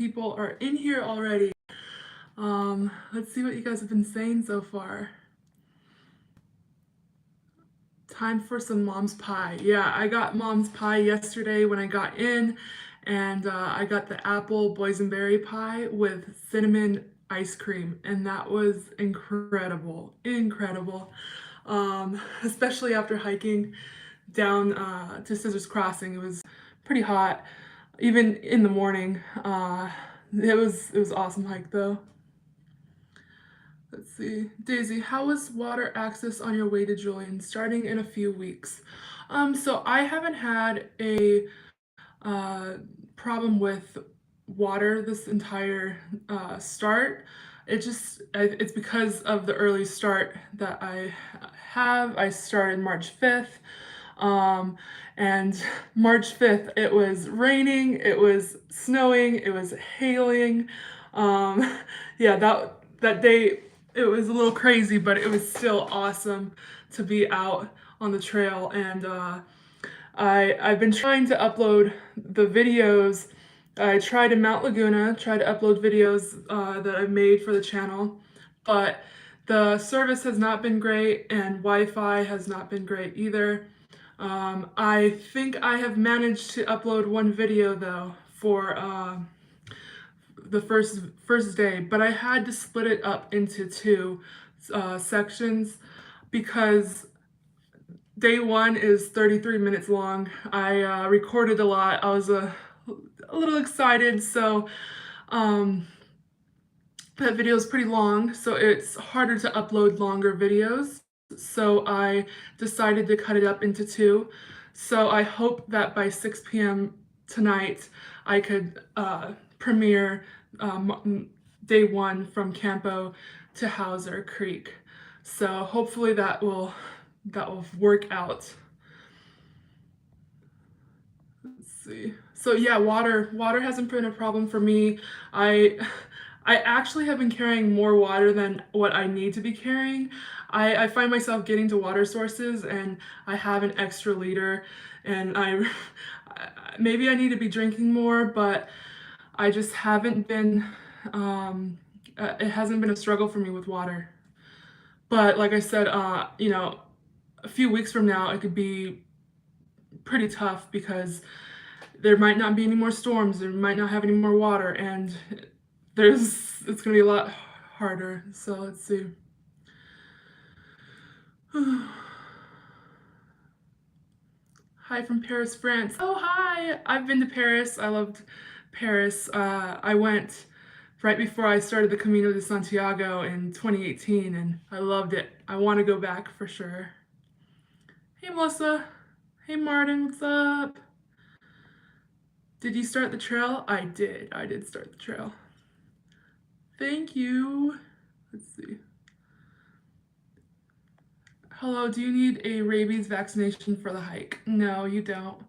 people are in here already. Let's see what you guys have been saying so far. Time for some mom's pie. Yeah, I got mom's pie yesterday when I got in, and I got the apple boysenberry pie with cinnamon ice cream, and that was incredible, incredible. Especially after hiking down to Scissors Crossing. It was pretty hot, even in the morning. It was awesome hike though. Let's see. Daisy, how was water access on your way to Julian? Starting in a few weeks. So I haven't had a uh, problem with water this entire start. It's because of the early start that I have. I started March 5th. Um, and March 5th, it was raining, it was snowing, it was hailing. Yeah, that day it was a little crazy, but it was still awesome to be out on the trail. And I've been trying to upload the videos. I tried in Mount Laguna, tried to upload videos that I've made for the channel, but the service has not been great and Wi-Fi has not been great either. I think I have managed to upload one video though for the first day, but I had to split it up into two sections because day one is 33 minutes long. I recorded a lot. I was a little excited, so that video is pretty long, so it's harder to upload longer videos. So I decided to cut it up into two. So I hope that by 6 p.m. tonight, I could premiere day one from Campo to Hauser Creek. So hopefully that will work out. Let's see. So yeah, water hasn't been a problem for me. I actually have been carrying more water than what I need to be carrying. I find myself getting to water sources and I have an extra liter, and maybe I need to be drinking more, but I just haven't been, it hasn't been a struggle for me with water. But like I said, you know, a few weeks from now, it could be pretty tough because there might not be any more storms, there might not have any more water, and it's gonna be a lot harder. So let's see. Hi from Paris, France. Oh, hi! I've been to Paris. I loved Paris. I went right before I started the Camino de Santiago in 2018, and I loved it. I want to go back for sure. Hey, Melissa. Hey, Martin. What's up? Did you start the trail? I did. I did start the trail. Thank you. Let's see. Hello, do you need a rabies vaccination for the hike? No, you don't.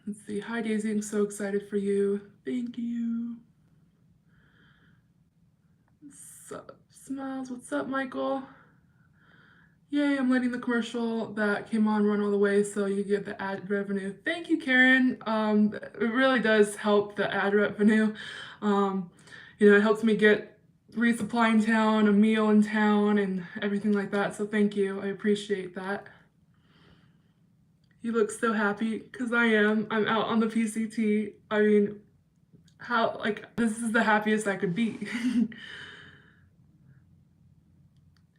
Let's see. Hi, Daisy. I'm so excited for you. Thank you. What's up, Smiles? What's up, Michael? Yay, I'm letting the commercial that came on run all the way so you get the ad revenue. Thank you, Karen. It really does help the ad revenue. You know, it helps me get resupply in town, a meal in town, and everything like that. So thank you. I appreciate that. You look so happy, because I am. I'm out on the PCT. I mean, how, like, this is the happiest I could be.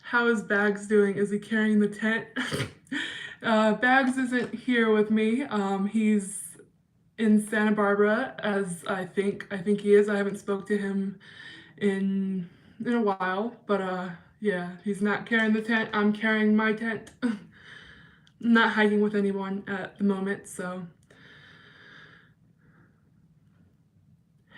How is Bags doing? Is he carrying the tent? Bags isn't here with me. He's in Santa Barbara, as I think he is. I haven't spoke to him in a while, but yeah, he's not carrying the tent. I'm carrying my tent. I'm not hiking with anyone at the moment, so.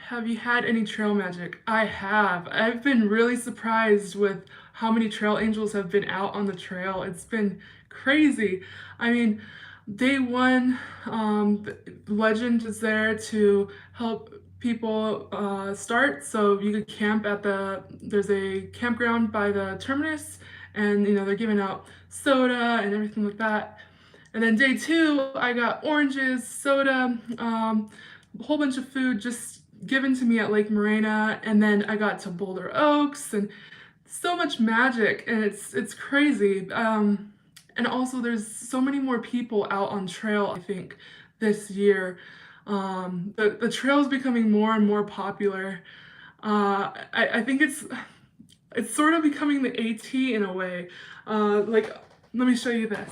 Have you had any trail magic? I have. I've been really surprised with how many trail angels have been out on the trail. It's been crazy. I mean, day one, the Legend is there to help people start. So you could camp at there's a campground by the terminus, and you know, they're giving out soda and everything like that. And then day two, I got oranges, soda, a whole bunch of food, just given to me at Lake Morena, and then I got to Boulder Oaks, and so much magic, and it's crazy. And also, there's so many more people out on trail, I think, this year. The trail is becoming more and more popular. I think it's sort of becoming the AT in a way. Like, let me show you this.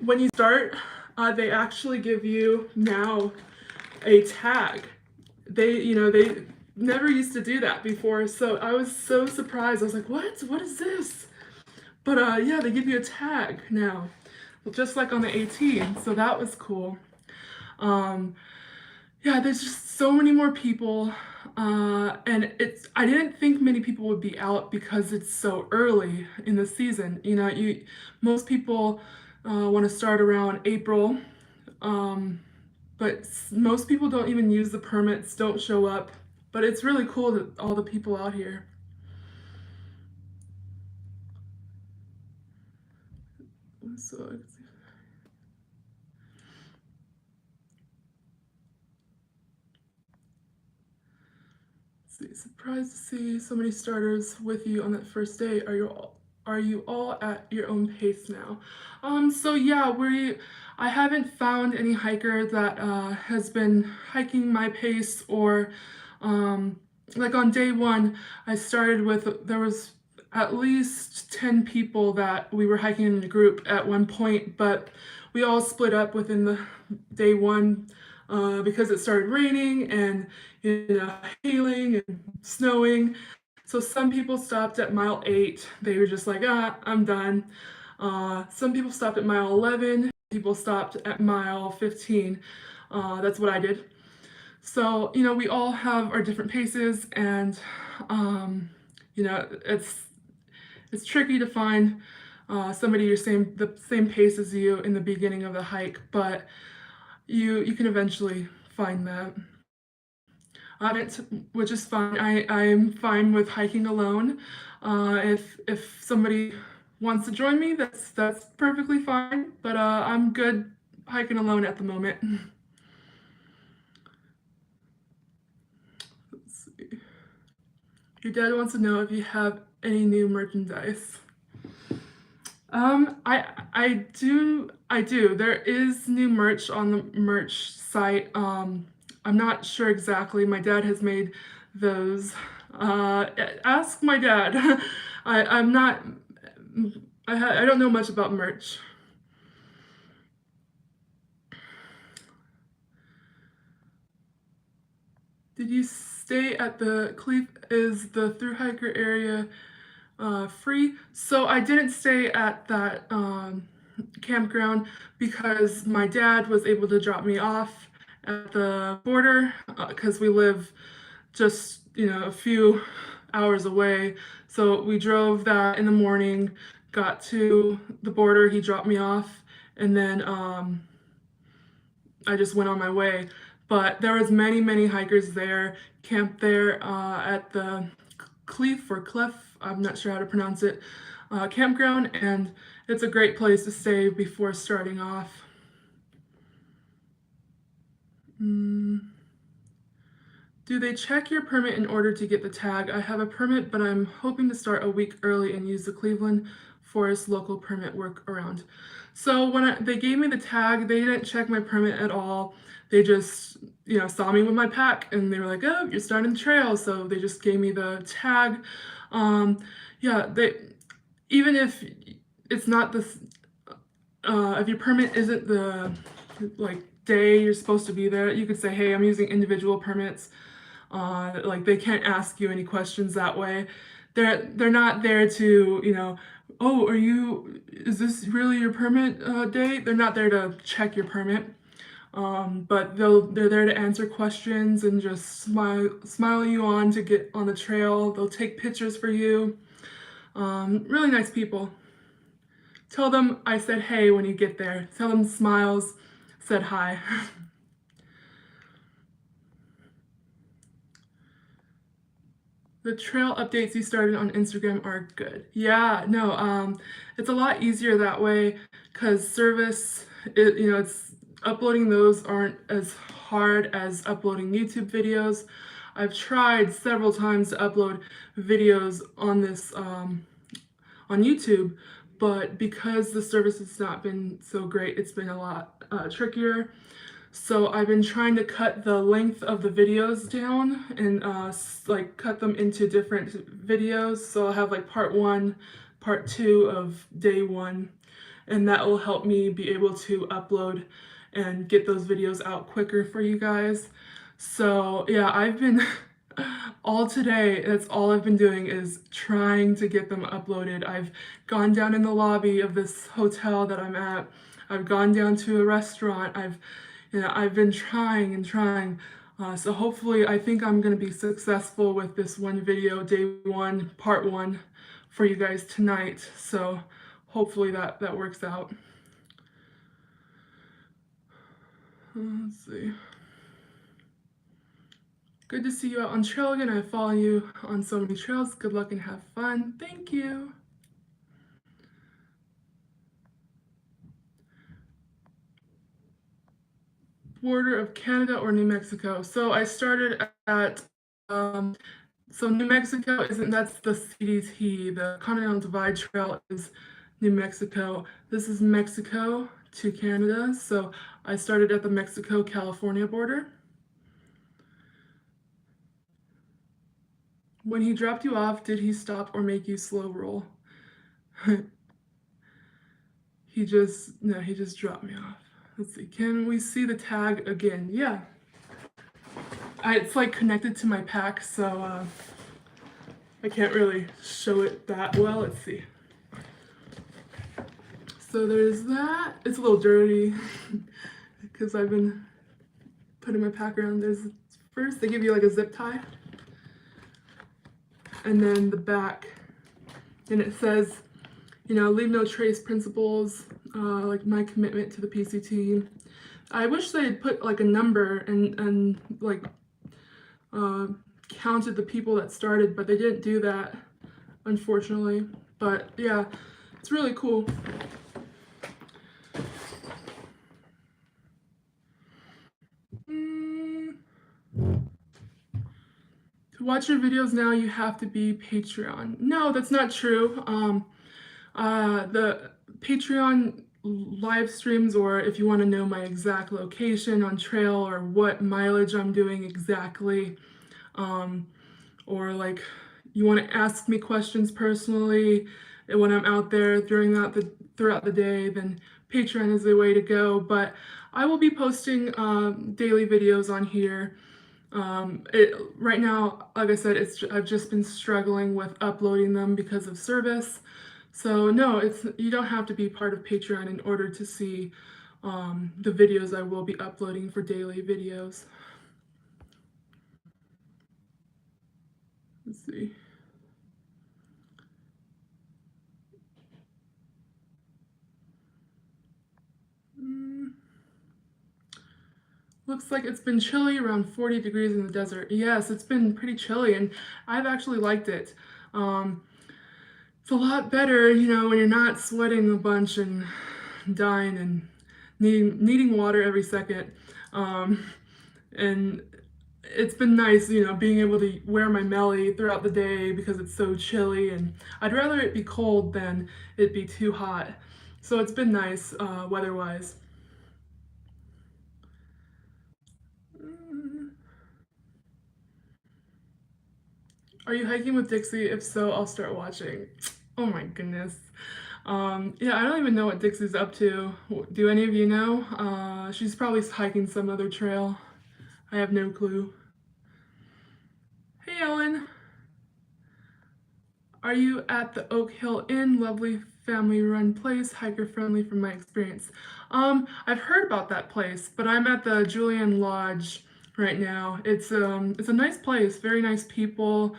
When you start, they actually give you now a tag. They never used to do that before, so I was so surprised. I was like, what? What is this? But yeah, they give you a tag now, just like on the AT, so that was cool. Yeah, there's just so many more people, and I didn't think many people would be out because it's so early in the season. Most people want to start around April, but most people don't even use the permits, don't show up. But it's really cool that all the people out here. So surprised to see so many starters with you on that first day. Are you all at your own pace now? So yeah, I haven't found any hiker that has been hiking my pace, or like on day one, I started with, there was at least 10 people that we were hiking in a group at one point, but we all split up within the day one because it started raining and hailing and snowing. So some people stopped at mile 8. They were just like, I'm done. Some people stopped at mile 11. People stopped at mile 15. That's what I did. So, we all have our different paces, and, it's tricky to find somebody the same pace as you in the beginning of the hike, but you can eventually find that. Which is fine. I'm fine with hiking alone. If somebody wants to join me, that's perfectly fine. But I'm good hiking alone at the moment. Let's see. Your dad wants to know if you have any new merchandise. I do. There is new merch on the merch site. I'm not sure exactly. My dad has made those. Ask my dad. I'm not. I don't know much about merch. Did you stay at the Cleve? Is the Thru-hiker area free? So I didn't stay at that campground because my dad was able to drop me off at the border because we live just a few hours away. So we drove that in the morning, got to the border, he dropped me off, and then I just went on my way. But there was many hikers there, camped there at the Clef, I'm not sure how to pronounce it, campground, and it's a great place to stay before starting off. Do they check your permit in order to get the tag? I have a permit, but I'm hoping to start a week early and use the Cleveland Forest local permit workaround. So when they gave me the tag, they didn't check my permit at all. They just, saw me with my pack, and they were like, "Oh, you're starting the trail," so they just gave me the tag. Yeah, even if it's not this, if your permit isn't the day you're supposed to be there, you could say, "Hey, I'm using individual permits." Like they can't ask you any questions that way. They're not there to, oh, is this really your permit day? They're not there to check your permit. But they're there to answer questions and just smile you on to get on the trail. They'll take pictures for you. Really nice people. Tell them I said hey when you get there. Tell them Smiles said hi. The trail updates you started on Instagram are good. Yeah, no, it's a lot easier that way because service, it's uploading those aren't as hard as uploading YouTube videos. I've tried several times to upload videos on this on YouTube, but because the service has not been so great, it's been a lot trickier. So I've been trying to cut the length of the videos down and like cut them into different videos. So I'll have like part 1, part 2 of day 1, and that will help me be able to upload and get those videos out quicker for you guys. So yeah, I've been all today, that's all I've been doing is trying to get them uploaded. I've gone down in the lobby of this hotel that I'm at. I've gone down to a restaurant. I've been trying and trying. So hopefully I think I'm going to be successful with this one video, day 1, part 1, for you guys tonight. So hopefully that works out. Let's see. Good to see you out on trail again. I follow you on so many trails. Good luck and have fun. Thank you. Border of Canada or New Mexico. So I started at, so New Mexico isn't, that's the CDT, the Continental Divide Trail is New Mexico. This is Mexico to Canada. So I started at the Mexico-California border. When he dropped you off, did he stop or make you slow roll? He just dropped me off. Let's see, can we see the tag again? Yeah. It's like connected to my pack, so I can't really show it that well. Let's see. So there's that. It's a little dirty because I've been putting my pack around. There's first, they give you like a zip tie. And then the back, and it says, you know, leave no trace principles, like my commitment to the PCT. I wish they had put like a number and like counted the people that started, but they didn't do that, unfortunately. But yeah, it's really cool. To watch your videos now, you have to be Patreon. No, that's not true. The Patreon live streams, or if you want to know my exact location on trail or what mileage I'm doing exactly, or like you want to ask me questions personally when I'm out there throughout the day, then Patreon is the way to go. But I will be posting daily videos on here. Right now, like I said, I've just been struggling with uploading them because of service. So no, you don't have to be part of Patreon in order to see the videos I will be uploading for daily videos. Let's see. Looks like it's been chilly, around 40 degrees in the desert. Yes, it's been pretty chilly, and I've actually liked it. It's a lot better, you know, when you're not sweating a bunch and dying and needing water every second. And it's been nice, you know, being able to wear my melly throughout the day because it's so chilly, and I'd rather it be cold than it be too hot. So it's been nice weather-wise. Are you hiking with Dixie? If so, I'll start watching. Oh my goodness. Yeah, I don't even know what Dixie's up to. Do any of you know? She's probably hiking some other trail. I have no clue. Hey, Ellen. Are you at the Oak Hill Inn? Lovely family-run place, hiker-friendly from my experience. I've heard about that place, but I'm at the Julian Lodge right now. It's a nice place, very nice people.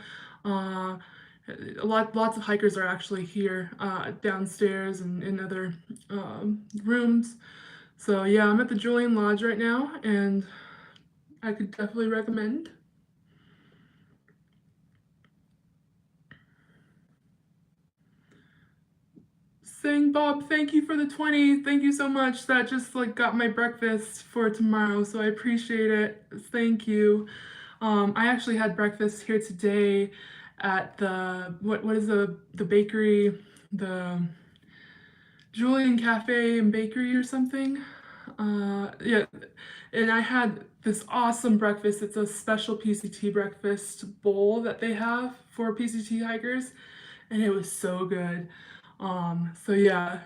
Lots of hikers are actually here downstairs and in other rooms. So yeah, I'm at the Julian Lodge right now, and I could definitely recommend. saying, Bob, thank you for the 20. Thank you so much. That just like got my breakfast for tomorrow, so I appreciate it. Thank you. I actually had breakfast here today at the what is the bakery, the Julian Cafe and Bakery or something. Yeah, and I had this awesome breakfast. It's a special PCT breakfast bowl that they have for PCT hikers, and it was so good. So yeah.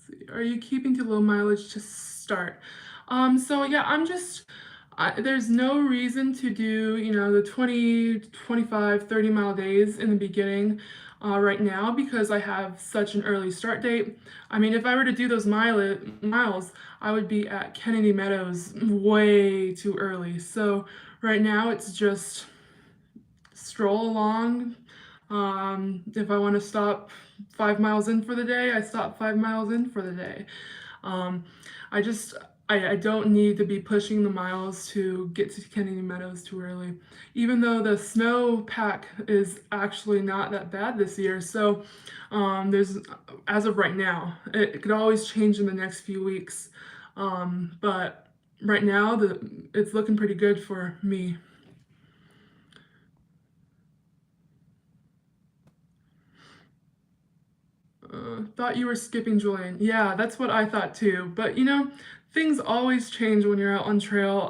See. Are you keeping to low mileage to start? So yeah, there's no reason to do, the 20, 25, 30 mile days in the beginning right now because I have such an early start date. I mean, if I were to do those miles, I would be at Kennedy Meadows way too early. So right now it's just stroll along. If I want to stop 5 miles in for the day, I stop 5 miles in for the day. Um, I just I don't need to be pushing the miles to get to Kennedy Meadows too early, even though the snow pack is actually not that bad this year. So there's as of right now, it could always change in the next few weeks, but right now it's looking pretty good for me. Thought you were skipping Julian. Yeah, that's what I thought too. But things always change when you're out on trail.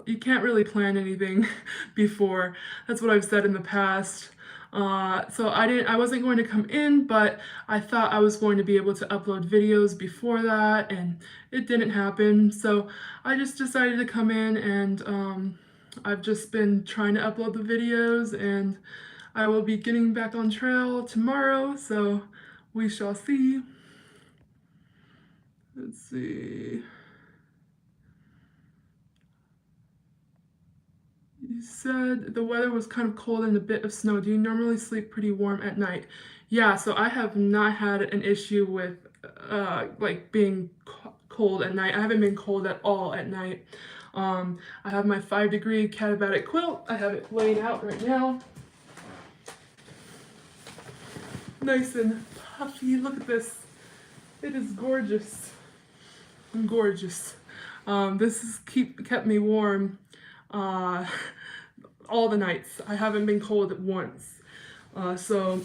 You can't really plan anything before. That's what I've said in the past. So I wasn't going to come in, but I thought I was going to be able to upload videos before that, and it didn't happen. So I just decided to come in, and I've just been trying to upload the videos, and I will be getting back on trail tomorrow. So we shall see. Let's see. You said the weather was kind of cold and a bit of snow. Do you normally sleep pretty warm at night? Yeah, so I have not had an issue with like being cold at night. I haven't been cold at all at night. I have my 5-degree Katabatic quilt. I have it laying out right now. Nice and puffy. Look at this. It is gorgeous. Gorgeous. This has kept me warm all the nights. I haven't been cold once. So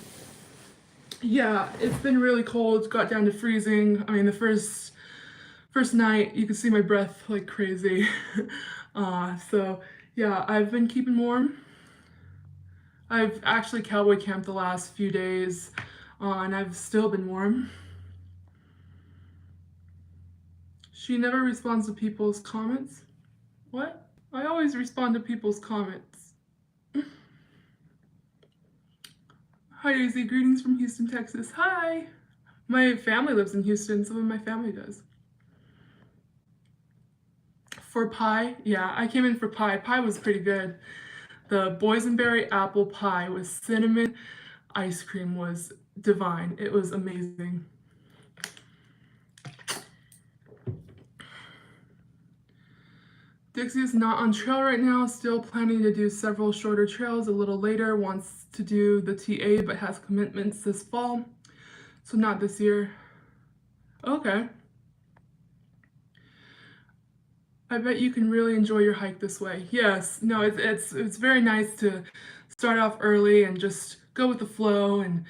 yeah, it's been really cold. Got down to freezing. I mean, the first night you could see my breath like crazy. So yeah, I've been keeping warm. I've actually cowboy camped the last few days, and I've still been warm. She never responds to people's comments. What? I always respond to people's comments. Hi Daisy, greetings from Houston, Texas. Hi! My family lives in Houston, some of my family does. For pie, yeah, I came in for pie. Pie was pretty good. The boysenberry apple pie with cinnamon ice cream was divine. It was amazing. Dixie is not on trail right now, still planning to do several shorter trails a little later, wants to do the TA but has commitments this fall, so not this year. Okay. I bet you can really enjoy your hike this way. Yes, no, it's very nice to start off early and just go with the flow and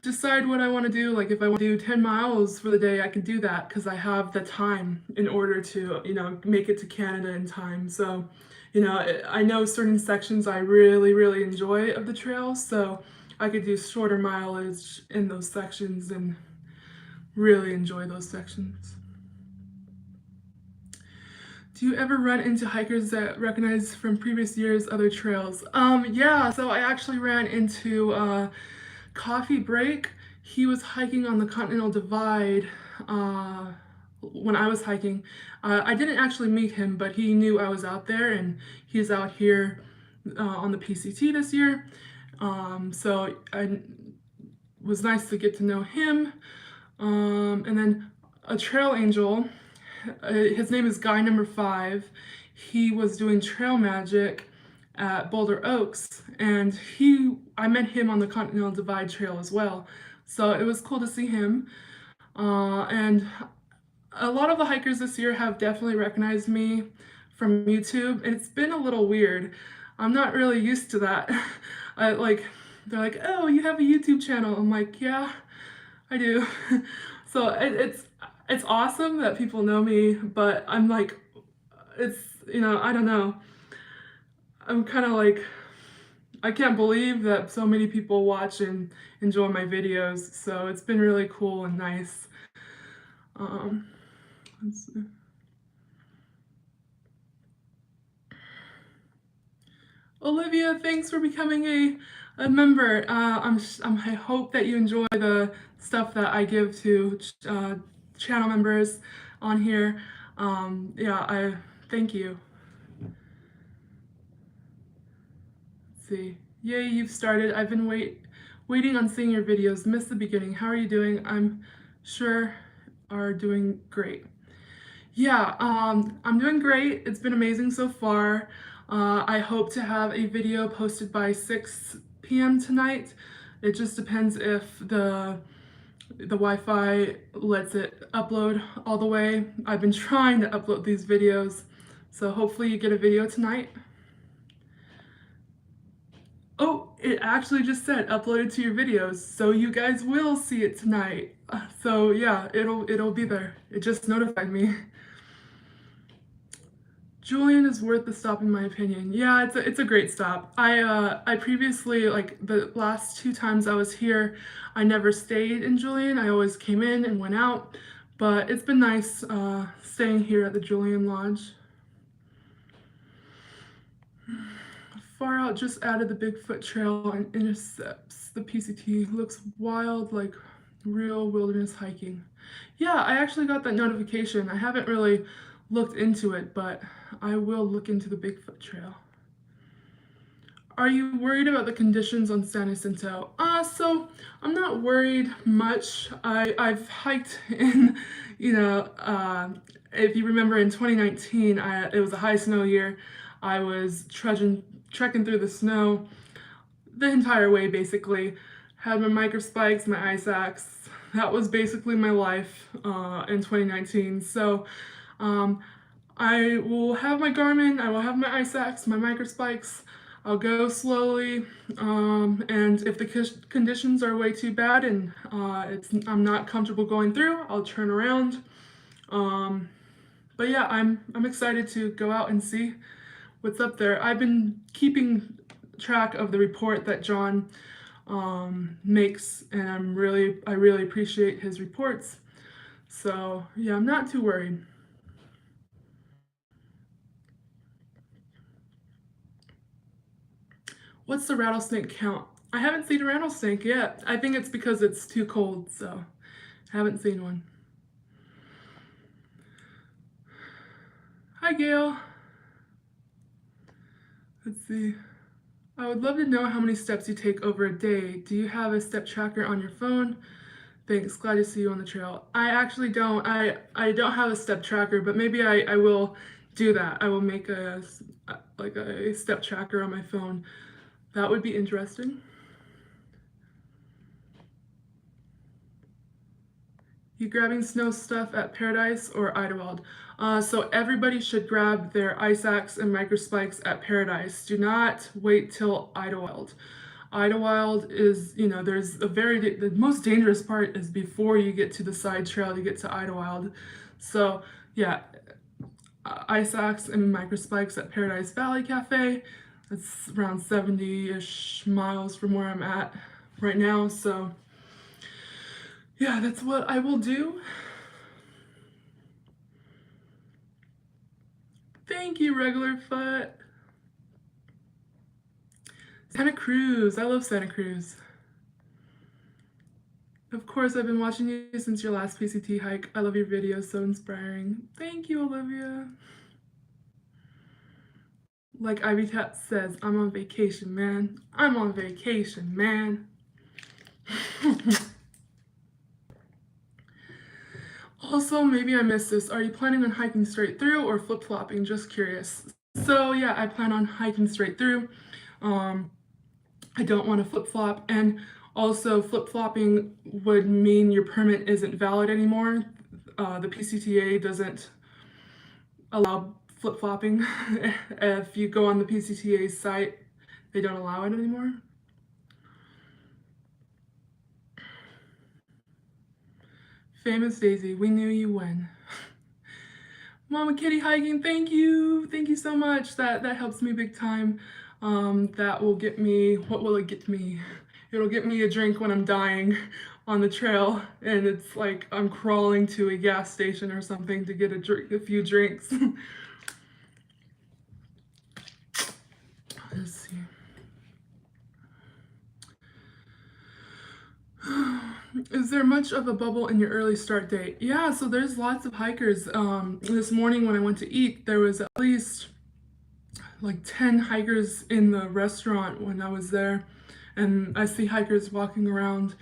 decide what I want to do. Like if I want to do 10 miles for the day, I can do that because I have the time in order to, make it to Canada in time. So, I know certain sections I really, really enjoy of the trail, so I could do shorter mileage in those sections and really enjoy those sections. Do you ever run into hikers that recognize from previous years' other trails? Yeah, so I actually ran into Coffee Break. He was hiking on the Continental Divide when I was hiking. I didn't actually meet him, but he knew I was out there, and he's out here on the PCT this year. So it was nice to get to know him. And then a trail angel, his name is Guy Number 5. he was doing trail magic at Boulder Oaks, and I met him on the Continental Divide Trail as well. So it was cool to see him. And a lot of the hikers this year have definitely recognized me from YouTube, and it's been a little weird. I'm not really used to that. I like they're like, "Oh, you have a YouTube channel." I'm like, "Yeah, I do." So it's awesome that people know me, but I'm like, it's I don't know. I'm kind of like I can't believe that so many people watch and enjoy my videos. So it's been really cool and nice. Um, let's see. Olivia, thanks for becoming a member. I hope that you enjoy the stuff that I give to channel members on here. Yeah, I thank you. Let's see. Yay, you've started. I've been waiting on seeing your videos. Missed the beginning. How are you doing? I'm sure are doing great. Yeah, I'm doing great. It's been amazing so far. I hope to have a video posted by 6 p.m. tonight. It just depends if the Wi-Fi lets it upload all the way. I've been trying to upload these videos, so hopefully you get a video tonight. Oh, it actually just said uploaded to your videos, so you guys will see it tonight. So yeah, it'll be there. It just notified me. Julian is worth the stop in my opinion. Yeah, it's a great stop. I previously, like the last 2 times I was here, I never stayed in Julian. I always came in and went out, but it's been nice staying here at the Julian Lodge. Far Out just added the Bigfoot Trail and intercepts the PCT. Looks wild, like real wilderness hiking. Yeah, I actually got that notification. I haven't really looked into it, but I will look into the Bigfoot Trail. Are you worried about the conditions on San Jacinto? So I'm not worried much. I've hiked in, if you remember in 2019, it was a high snow year. I was trekking through the snow the entire way basically. Had my micro spikes, my ice axe. That was basically my life in 2019. So I will have my Garmin, I will have my ice axe, my micro spikes. I'll go slowly, and if the conditions are way too bad and I'm not comfortable going through, I'll turn around. But yeah, I'm excited to go out and see what's up there. I've been keeping track of the report that John makes, and I really appreciate his reports. So yeah, I'm not too worried. What's the rattlesnake count? I haven't seen a rattlesnake yet. I think it's because it's too cold, so I haven't seen one. Hi, Gail. Let's see. I would love to know how many steps you take over a day. Do you have a step tracker on your phone? Thanks, glad to see you on the trail. I actually don't. I don't have a step tracker, but maybe I will do that. I will make a step tracker on my phone. That would be interesting. You grabbing snow stuff at Paradise or Idlewild? So everybody should grab their ice axe and micro spikes at Paradise. Do not wait till Idlewild. Idlewild is, there's the most dangerous part is before you get to the side trail to get to Idlewild. So yeah, ice axe and micro spikes at Paradise Valley Cafe. That's around 70-ish miles from where I'm at right now. So yeah, that's what I will do. Thank you, Regular Foot. Santa Cruz. I love Santa Cruz. Of course, I've been watching you since your last PCT hike. I love your videos, so inspiring. Thank you, Olivia. Like Ivy Tat says, I'm on vacation, man. I'm on vacation, man. Also, maybe I missed this. Are you planning on hiking straight through or flip-flopping? Just curious. So yeah, I plan on hiking straight through. Um, I don't want to flip-flop, and also flip-flopping would mean your permit isn't valid anymore. The PCTA doesn't allow flip-flopping. If you go on the PCTA site, they don't allow it anymore. Famous Daisy, we knew you when. Mama Kitty hiking, thank you. Thank you so much. That helps me big time. That will get me, what will it get me? It'll get me a drink when I'm dying on the trail, and it's like I'm crawling to a gas station or something to get a few drinks. Let's see. Is there much of a bubble in your early start date? Yeah, so there's lots of hikers. This morning when I went to eat, there was at least like 10 hikers in the restaurant when I was there. And I see hikers walking around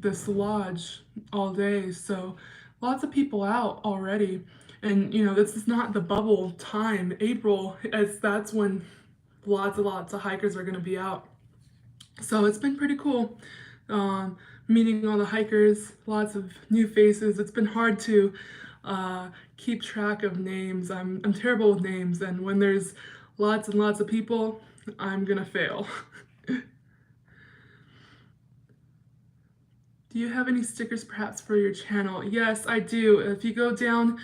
this lodge all day. So lots of people out already. And you know, this is not the bubble time. April, that's when lots of hikers are going to be out. So it's been pretty cool meeting all the hikers, lots of new faces. It's been hard to keep track of names. I'm terrible with names, and when there's lots and lots of people, I'm gonna fail. Do you have any stickers perhaps for your channel? Yes, I do. If you go down,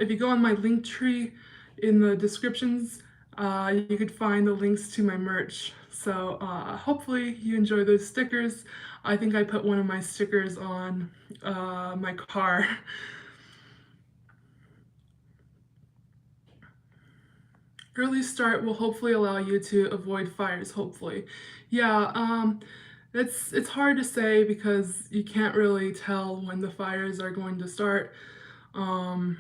if you go on my link tree in the descriptions, you could find the links to my merch. So hopefully you enjoy those stickers. I think I put one of my stickers on my car. Early start will hopefully allow you to avoid fires, hopefully. Yeah, it's hard to say because you can't really tell when the fires are going to start. Um,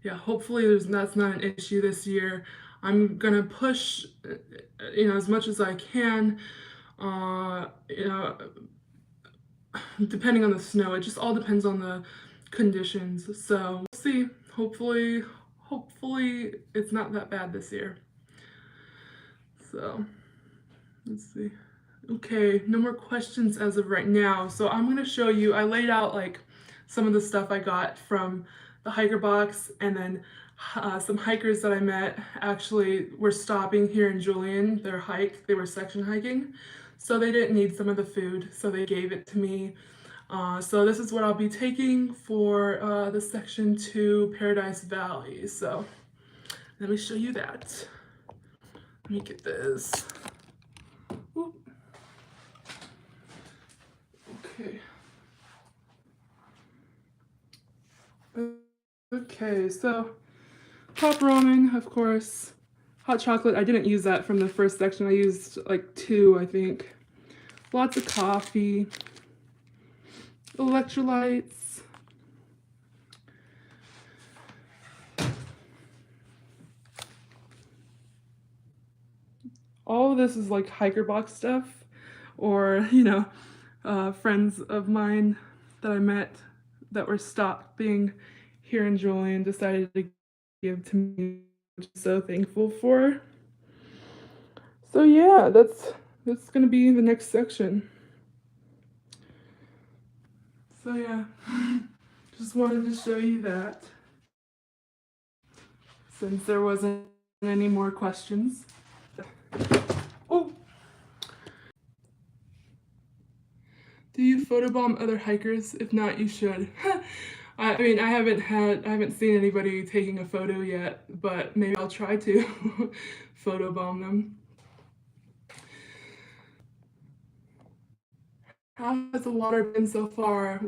yeah, hopefully that's not an issue this year. I'm gonna push, you know, as much as I can. You know, depending on the snow, it just all depends on the conditions. So we'll see. Hopefully it's not that bad this year. So let's see. Okay, no more questions as of right now. So I'm gonna show you, I laid out like some of the stuff I got from the hiker box, and then some hikers that I met actually were stopping here in Julian, their hike, they were section hiking. So they didn't need some of the food, so they gave it to me. So this is what I'll be taking for the section to Paradise Valley. So let me show you that. Let me get this. Oop. Okay. Okay, so pop ramen, of course. Hot chocolate, I didn't use that from the first section. I used like 2, I think. Lots of coffee. Electrolytes. All of this is like hiker box stuff, or, you know, friends of mine that I met that were stopping here in Julian decided to give to me, which I'm so thankful for. So yeah, that's gonna be the next section. So yeah, just wanted to show you that since there wasn't any more questions. Oh, do you photobomb other hikers? If not, you should. I mean, I haven't seen anybody taking a photo yet, but maybe I'll try to photobomb them. How has the water been so far?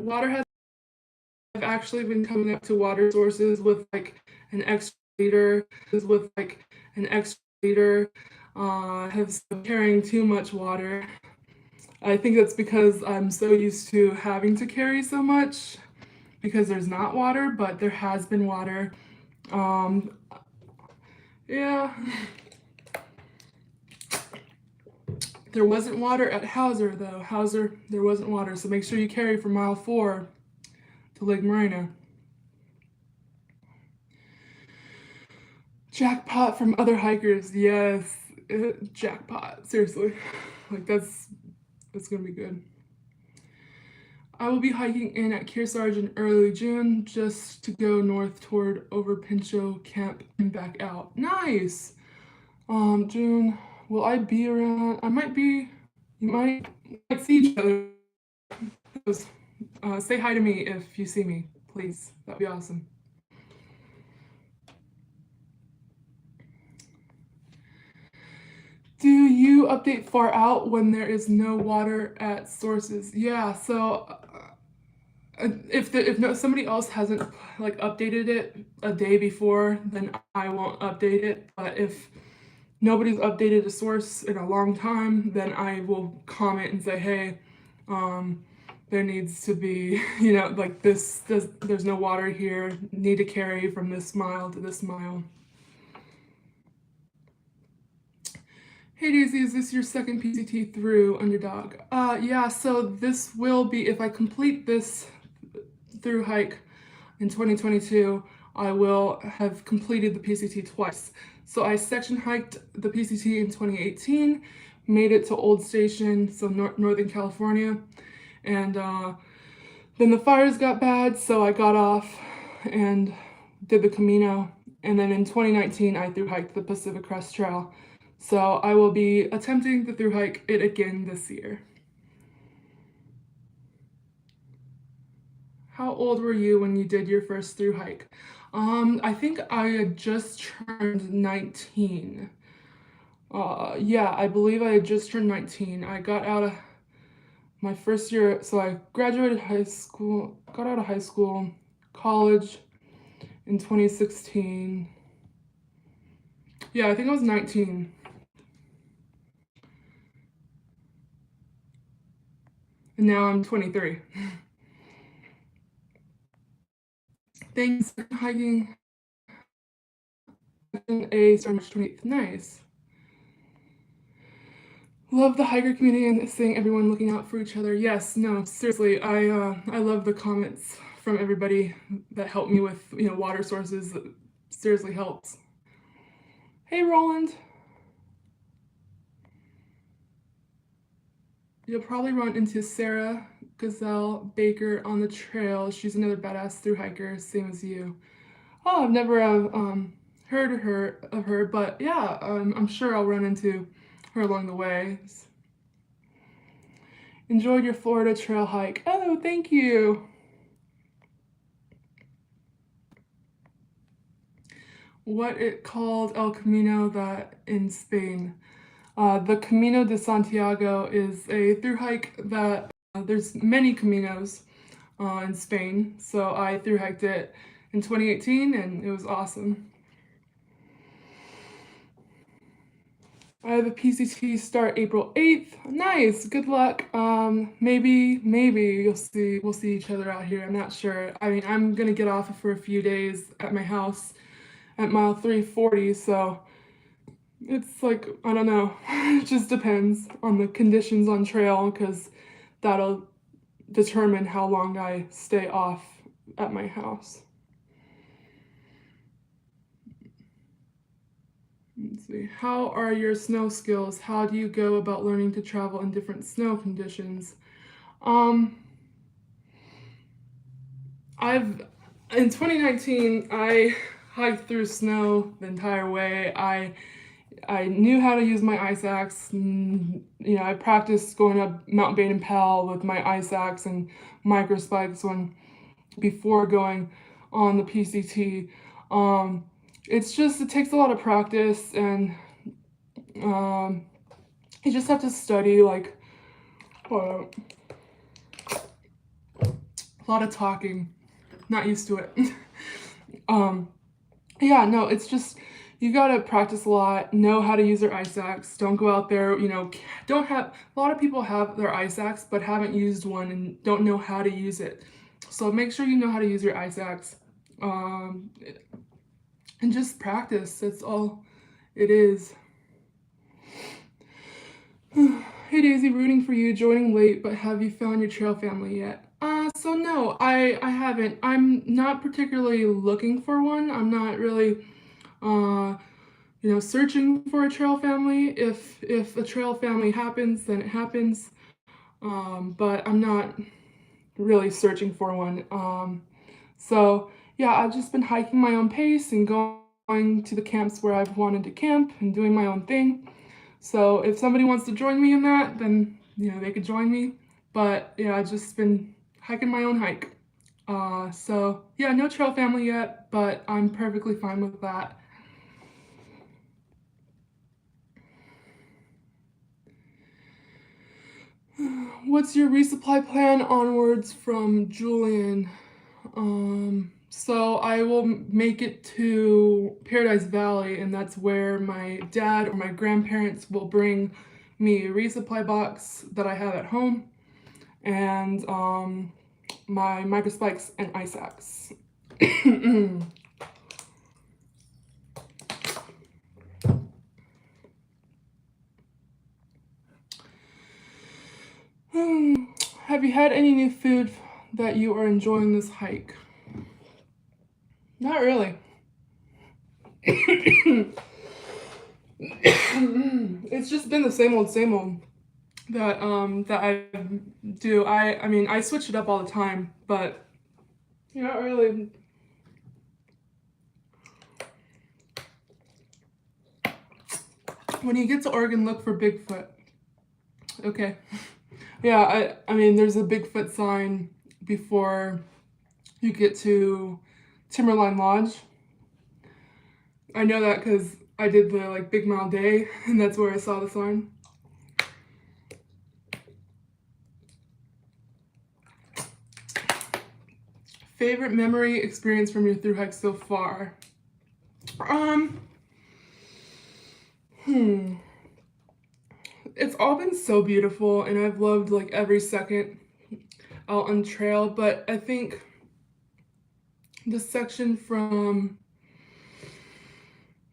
I've actually been coming up to water sources with like an extra liter, have been carrying too much water. I think that's because I'm so used to having to carry so much because there's not water, but there has been water. Yeah. There wasn't water at Hauser though. Hauser, there wasn't water, so make sure you carry from mile 4 to Lake Morena. Jackpot from other hikers, yes, jackpot, seriously. Like that's gonna be good. I will be hiking in at Kearsarge in early June just to go north toward over Pinchot Camp and back out. Nice! June, will I be around? I might be, you might see each other. Say hi to me if you see me, please. That'd be awesome. Do you update far out when there is no water at sources? Yeah, so if somebody else hasn't like updated it a day before, then I won't update it. But if nobody's updated a source in a long time, then I will comment and say, hey, there needs to be, like there's no water here, need to carry from this mile to this mile. Hey Daisy, is this your second PCT through Underdog? Yeah, so this will be, if I complete this Thru-hike in 2022, I will have completed the PCT twice. So I section hiked the PCT in 2018, made it to Old Station, so Northern California, and then the fires got bad, so I got off and did the Camino, and then in 2019 I thru-hiked the Pacific Crest Trail. So I will be attempting to thru-hike it again this year. How old were you when you did your first thru-hike? I think I had just turned 19. Yeah, I believe I had just turned 19. I got out of my first year, so I graduated high school, got out of high school, college in 2016. Yeah, I think I was 19. And now I'm 23. Thanks for hiking a start March 28th. Nice. Love the hiker community and seeing everyone looking out for each other. Yes, no, seriously, I love the comments from everybody that helped me with water sources. That seriously helps. Hey Roland. You'll probably run into Sarah Gazelle Baker on the trail. She's another badass thru-hiker, same as you. Oh, I've never heard of her, but yeah, I'm sure I'll run into her along the way. Enjoyed your Florida trail hike. Oh, thank you. What it called El Camino that in Spain? The Camino de Santiago is a thru-hike that there's many caminos in Spain, so I thru-hiked it in 2018 and it was awesome. I have a PCT start April 8th. Nice, good luck. Maybe we'll see each other out here. I'm not sure. I mean, I'm gonna get off for a few days at my house at mile 340, so it's like, I don't know. It just depends on the conditions on trail, because that'll determine how long I stay off at my house. Let's see. How are your snow skills? How do you go about learning to travel in different snow conditions? In 2019, I hiked through snow the entire way. I knew how to use my ice axe. I practiced going up Mount Baden-Powell with my ice axe and micro spikes before going on the PCT. It takes a lot of practice, and you just have to study, like, a lot of talking. Not used to it. Yeah, no, it's just, you gotta practice a lot, know how to use their ice axe. Don't go out there, a lot of people have their ice axe but haven't used one and don't know how to use it. So make sure you know how to use your ice axe. And just practice, that's all it is. Hey Daisy, rooting for you, joining late, but have you found your trail family yet? So no, I haven't. I'm not particularly looking for one. I'm not really, uh, searching for a trail family. If a trail family happens, then it happens. But I'm not really searching for one. So yeah, I've just been hiking my own pace and going to the camps where I've wanted to camp and doing my own thing. So if somebody wants to join me in that, then they could join me. But yeah, I've just been hiking my own hike. So yeah, no trail family yet, but I'm perfectly fine with that. What's your resupply plan onwards from Julian? So I will make it to Paradise Valley, and that's where my dad or my grandparents will bring me a resupply box that I have at home, and my microspikes and ice axe. Have you had any new food that you are enjoying this hike? Not really. It's just been the same old that I do. I mean I switch it up all the time, but not really. When you get to Oregon, look for Bigfoot. Okay. Yeah, I mean there's a Bigfoot sign before you get to Timberline Lodge. I know that because I did the Big Mile Day, and that's where I saw the sign. Favorite memory experience from your thru-hike so far? It's all been so beautiful, and I've loved every second out on trail, but I think the section from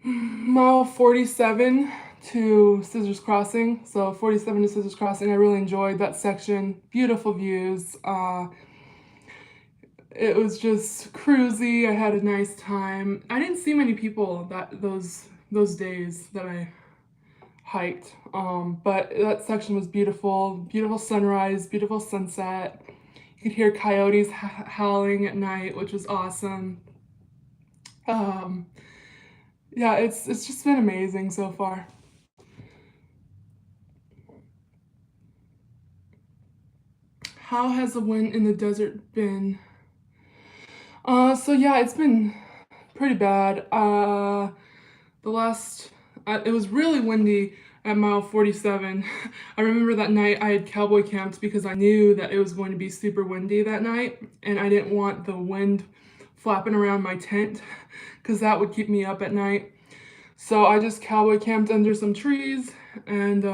mile 47 to Scissors Crossing, so 47 to Scissors Crossing, I really enjoyed that section. Beautiful views. It was just cruisy. I had a nice time. I didn't see many people those days that I hiked, but that section was beautiful. Beautiful sunrise, beautiful sunset. You could hear coyotes howling at night, which was awesome. Yeah, it's just been amazing so far. How has the wind in the desert been? So yeah, it's been pretty bad. It was really windy at mile 47. I remember that night I had cowboy camped because I knew that it was going to be super windy that night, and I didn't want the wind flapping around my tent because that would keep me up at night. So I just cowboy camped under some trees, and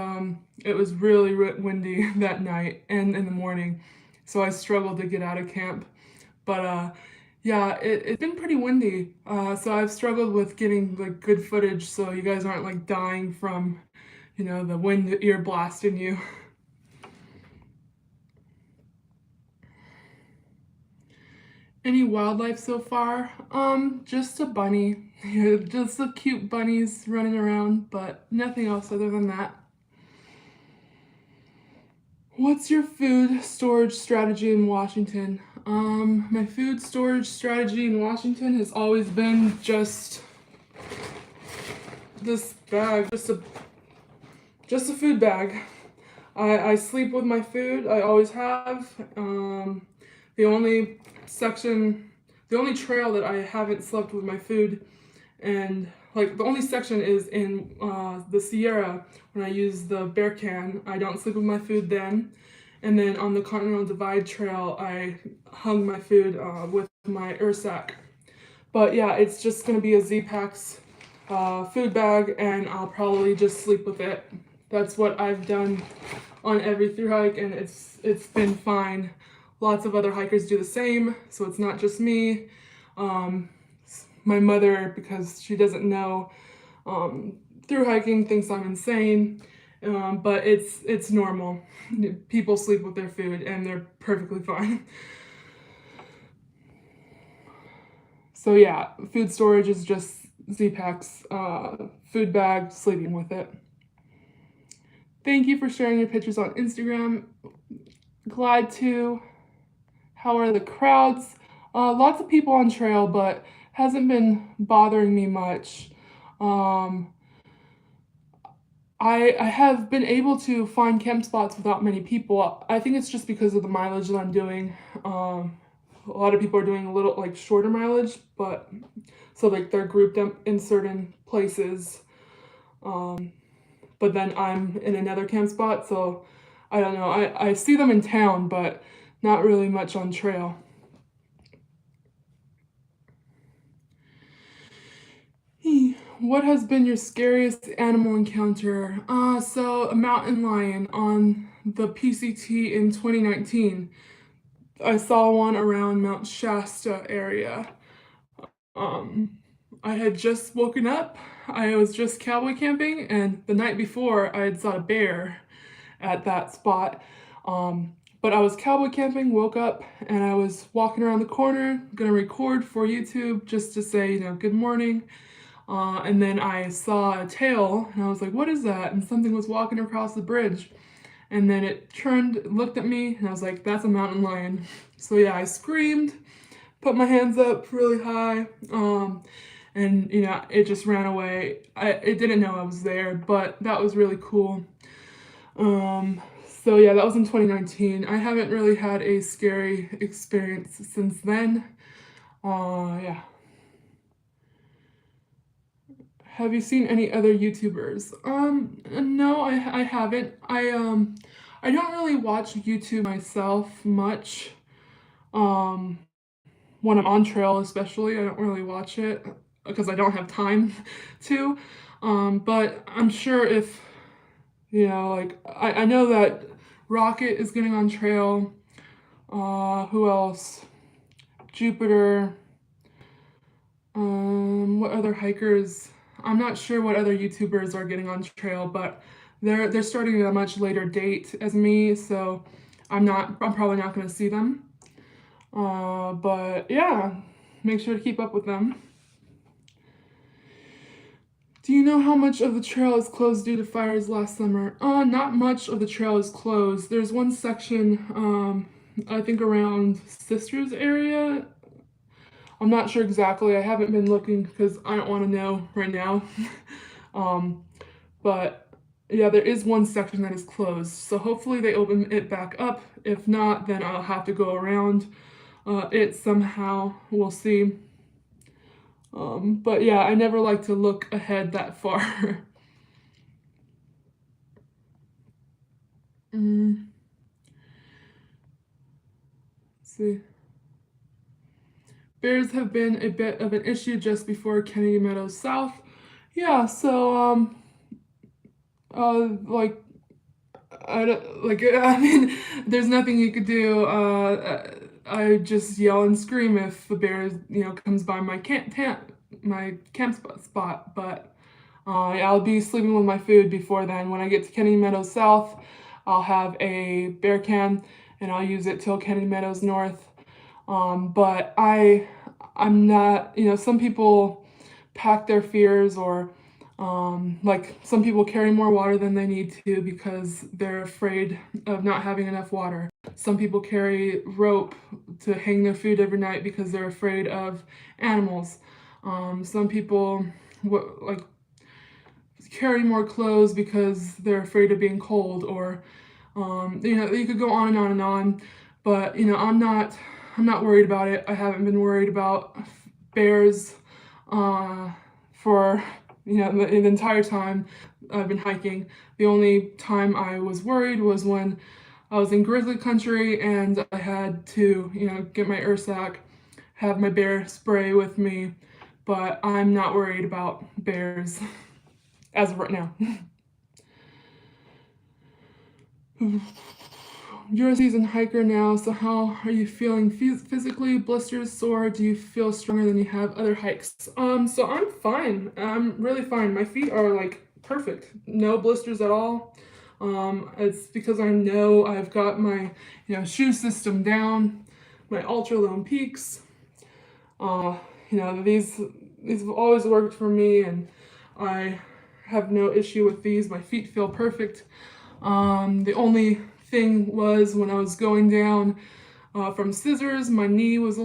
it was really windy that night and in the morning. So I struggled to get out of camp. But yeah, it's been pretty windy. So I've struggled with getting good footage so you guys aren't dying from, the wind ear blasting you. Any wildlife so far? Just a bunny. Just the cute bunnies running around, but nothing else other than that. What's your food storage strategy in Washington? My food storage strategy in Washington has always been just this bag, just a food bag. I sleep with my food. I always have. The only trail that I haven't slept with my food, and the only section is in the Sierra when I use the bear can. I don't sleep with my food then. And then on the Continental Divide Trail, I hung my food with my Ursack. But yeah, it's just gonna be a Z-Packs food bag, and I'll probably just sleep with it. That's what I've done on every thru-hike, and it's been fine. Lots of other hikers do the same, so it's not just me. My mother, because she doesn't know thru-hiking, thinks I'm insane, but it's normal. People sleep with their food and they're perfectly fine. So yeah, food storage is just Z-Packs, food bag, sleeping with it. Thank you for sharing your pictures on Instagram. Glad to. How are the crowds? Lots of people on trail, but hasn't been bothering me much. I have been able to find camp spots without many people. I think it's just because of the mileage that I'm doing. A lot of people are doing a little like shorter mileage, but so like they're grouped up in certain places. But then I'm in another camp spot, so I don't know. I see them in town, but not really much on trail. What has been your scariest animal encounter? So a mountain lion on the PCT in 2019. I saw one around Mount Shasta area. Um, I had just woken up. I was just cowboy camping, and the night before I had saw a bear at that spot. But I was cowboy camping, woke up, and I was walking around the corner, gonna record for YouTube just to say, good morning. And then I saw a tail, and I was like, what is that? And something was walking across the bridge. And then it turned, looked at me, and I was like, that's a mountain lion. So yeah, I screamed, put my hands up really high, and it just ran away. It didn't know I was there, but that was really cool. So yeah, that was in 2019. I haven't really had a scary experience since then. Yeah. Have you seen any other YouTubers? No, I haven't. I don't really watch YouTube myself much. When I'm on trail especially, I don't really watch it because I don't have time to. But I'm sure if, like, I know that Rocket is getting on trail. Who else? Jupiter. What other hikers? I'm not sure what other YouTubers are getting on trail, but they're starting at a much later date as me, so I'm probably not going to see them. But yeah, make sure to keep up with them. Do you know how much of the trail is closed due to fires last summer? Not much of the trail is closed. There's one section, I think around Sisters area. I'm not sure exactly. I haven't been looking because I don't want to know right now. But yeah, there is one section that is closed. So hopefully they open it back up. If not, then I'll have to go around it somehow. We'll see. But yeah, I never like to look ahead that far. Let's see. Bears have been a bit of an issue just before Kennedy Meadows South. Yeah, so like I mean, there's nothing you could do. I just yell and scream if the bear, comes by my camp spot. But I'll be sleeping with my food before then. When I get to Kennedy Meadows South, I'll have a bear can, and I'll use it till Kennedy Meadows North. But I'm not. Some people pack their fears or. Like some people carry more water than they need to because they're afraid of not having enough water. Some people carry rope to hang their food every night because they're afraid of animals. Some people carry more clothes because they're afraid of being cold, or you could go on and on and on. But I'm not worried about it. I haven't been worried about bears for the entire time I've been hiking. The only time I was worried was when I was in grizzly country and I had to, get my Ursac, have my bear spray with me, but I'm not worried about bears as of right now. You're a seasoned hiker now, so how are you feeling physically? Blisters, sore? Do you feel stronger than you have other hikes? So I'm fine. I'm really fine. My feet are like perfect. No blisters at all. It's because I know I've got my, shoe system down, my ultra low peaks. These have always worked for me, and I have no issue with these. My feet feel perfect. The only thing was when I was going down from scissors, my knee was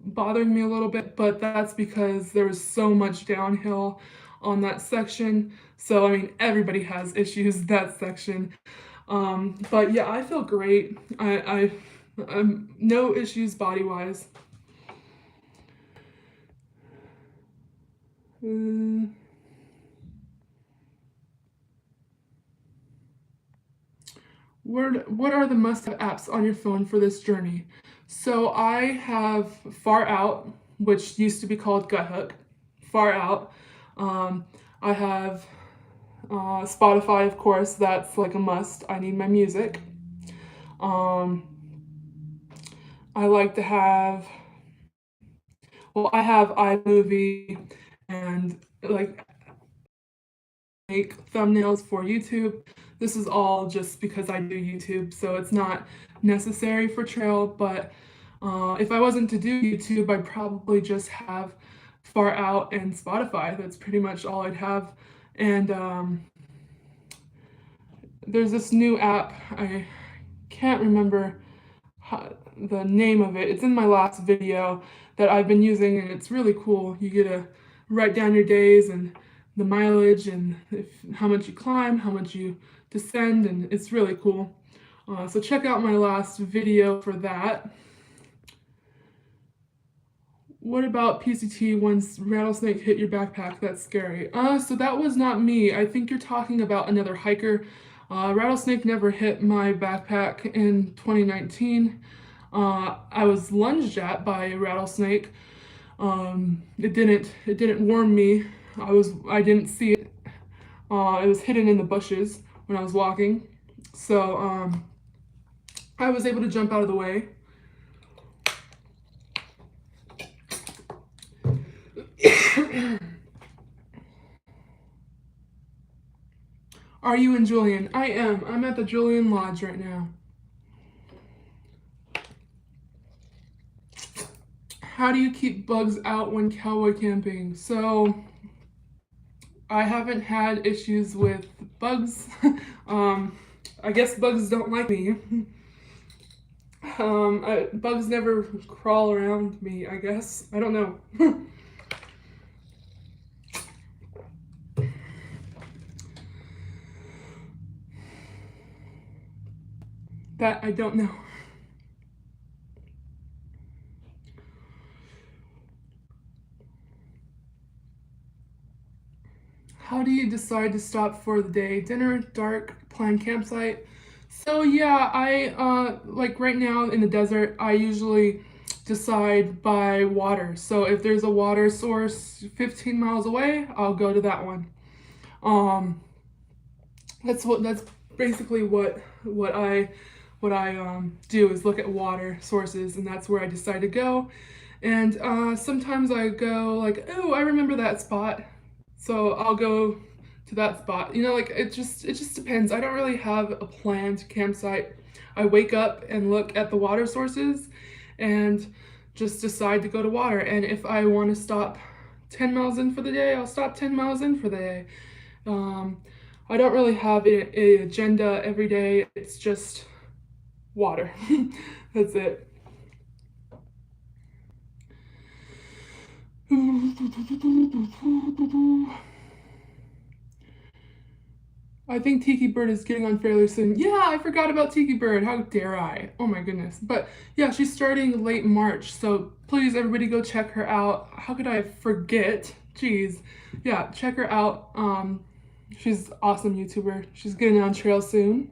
bothering me a little bit, but that's because there was so much downhill on that section. So, I mean, everybody has issues that section. But yeah, I feel great. I'm no issues body wise. What are the must-have apps on your phone for this journey? So I have Far Out, which used to be called Gut Hook. Far Out. I have Spotify, of course. That's like a must. I need my music. I like to have. Well, I have iMovie and like make thumbnails for YouTube. This is all just because I do YouTube, so it's not necessary for trail, but if I wasn't to do YouTube, I'd probably just have Far Out and Spotify. That's pretty much all I'd have. And there's this new app, I can't remember the name of it. It's in my last video that I've been using, and it's really cool. You get to write down your days and the mileage and how much you climb, how much you descend, and it's really cool. So check out my last video for that. What about PCT once rattlesnake hit your backpack? That's scary. So that was not me. I think you're talking about another hiker. Rattlesnake never hit my backpack in 2019. I was lunged at by a rattlesnake. It didn't warn me. I didn't see it. It was hidden in the bushes when I was walking. So I was able to jump out of the way. Are you in Julian? I am. I'm at the Julian Lodge right now. How do you keep bugs out when cowboy camping? So I haven't had issues with bugs. I guess bugs don't like me. Bugs never crawl around me, I guess. I don't know. That I don't know. How do you decide to stop for the day? Dinner, dark, planned campsite? So yeah, I like right now in the desert, I usually decide by water. So if there's a water source 15 miles away, I'll go to that one. That's basically what I do is look at water sources, and that's where I decide to go. And sometimes I go like, oh, I remember that spot, so I'll go to that spot. Like it just depends. I don't really have a planned campsite. I wake up and look at the water sources and just decide to go to water. And if I want to stop 10 miles in for the day, I'll stop 10 miles in for the day. I don't really have an agenda every day. It's just water. That's it. I think Tiki Bird is getting on fairly soon. Yeah, I forgot about Tiki Bird. How dare I? Oh my goodness. But yeah, she's starting late March. So please, everybody go check her out. How could I forget? Jeez. Yeah, check her out. She's an awesome YouTuber. She's getting on trail soon.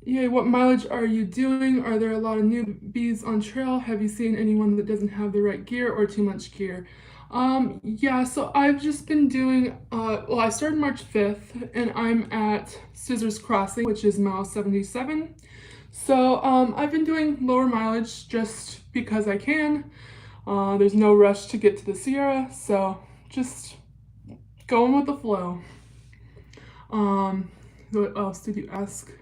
Yay, what mileage are you doing? Are there a lot of newbies on trail? Have you seen anyone that doesn't have the right gear or too much gear? Yeah, so I've just been doing, well, I started March 5th, and I'm at Scissors Crossing, which is mile 77. So I've been doing lower mileage just because I can. There's no rush to get to the Sierra, so just going with the flow. What else did you ask?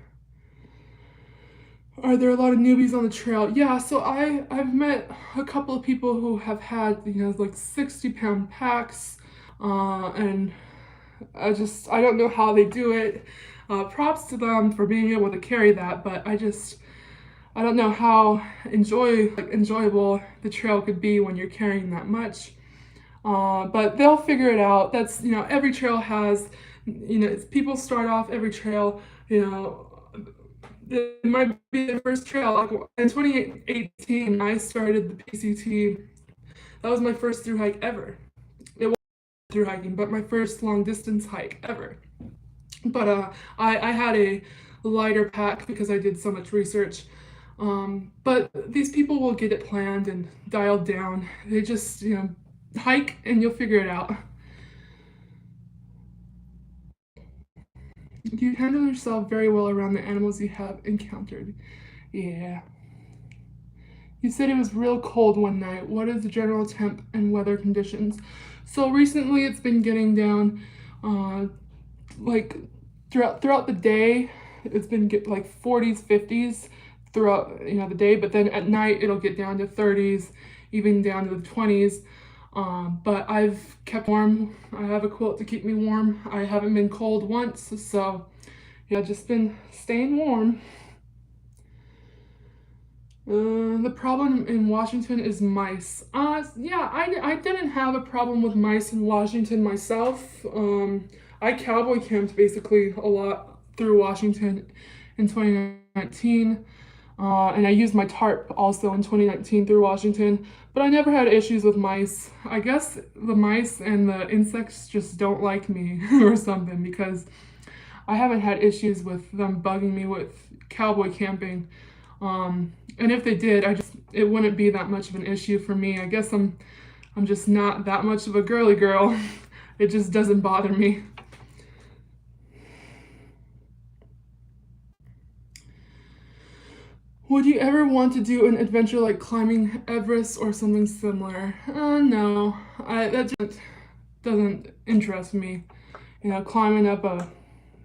Are there a lot of newbies on the trail? Yeah, so I've met a couple of people who have had, like 60-pound packs, and I don't know how they do it. Props to them for being able to carry that, but I don't know how enjoyable the trail could be when you're carrying that much. But they'll figure it out. That's, every trail has, people start off every trail, it might be the first trail. Like in 2018, I started the PCT. That was my first through hike ever. It wasn't through hiking, but my first long distance hike ever. But I had a lighter pack because I did so much research. But these people will get it planned and dialed down. They just, hike and you'll figure it out. You handle yourself very well around the animals you have encountered. Yeah. You said it was real cold one night. What is the general temp and weather conditions? So recently it's been getting down, like throughout the day, it's been like 40s, 50s throughout the day, but then at night it'll get down to 30s, even down to the 20s. But I've kept warm. I have a quilt to keep me warm. I haven't been cold once, so yeah, just been staying warm. The problem in Washington is mice. Yeah, I didn't have a problem with mice in Washington myself. I cowboy camped basically a lot through Washington in 2019. And I used my tarp also in 2019 through Washington, but I never had issues with mice. I guess the mice and the insects just don't like me or something, because I haven't had issues with them bugging me with cowboy camping. And if they did, it wouldn't be that much of an issue for me. I guess I'm just not that much of a girly girl. It just doesn't bother me. Would you ever want to do an adventure like climbing Everest or something similar? No, that just doesn't interest me. Climbing up a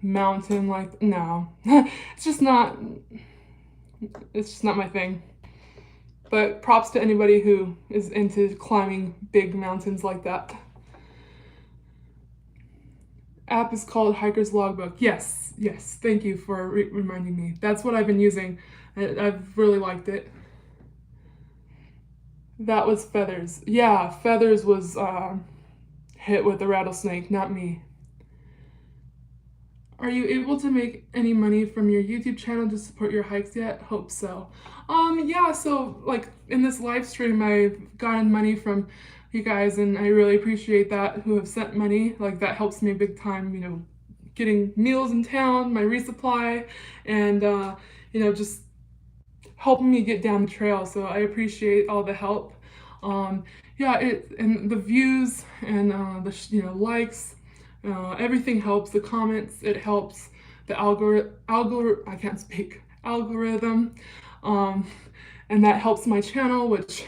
mountain, like, no. It's just not my thing. But props to anybody who is into climbing big mountains like that. App is called Hiker's Logbook. Yes, thank you for reminding me. That's what I've been using. I've really liked it. That was Feathers. Yeah, Feathers was hit with a rattlesnake, not me. Are you able to make any money from your YouTube channel to support your hikes yet? Hope so. Yeah, so like in this live stream, I've gotten money from you guys, and I really appreciate that, who have sent money. Like, that helps me big time, getting meals in town, my resupply, and just helping me get down the trail. So I appreciate all the help. Yeah, and the views and the likes, everything helps. The comments, it helps. The I can't speak, algorithm, and that helps my channel, which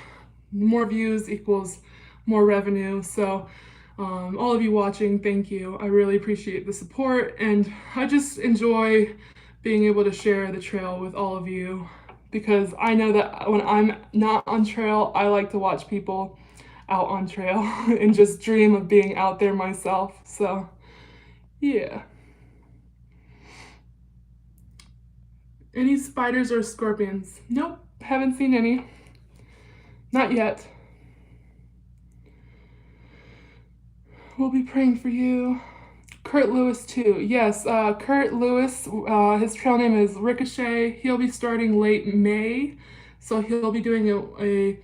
more views equals more revenue. So all of you watching, thank you. I really appreciate the support, and I just enjoy being able to share the trail with all of you, because I know that when I'm not on trail, I like to watch people out on trail and just dream of being out there myself. So yeah. Any spiders or scorpions? Nope, haven't seen any. Not yet. We'll be praying for you. Kurt Lewis too. Yes, Kurt Lewis, his trail name is Ricochet. He'll be starting late May, so he'll be doing a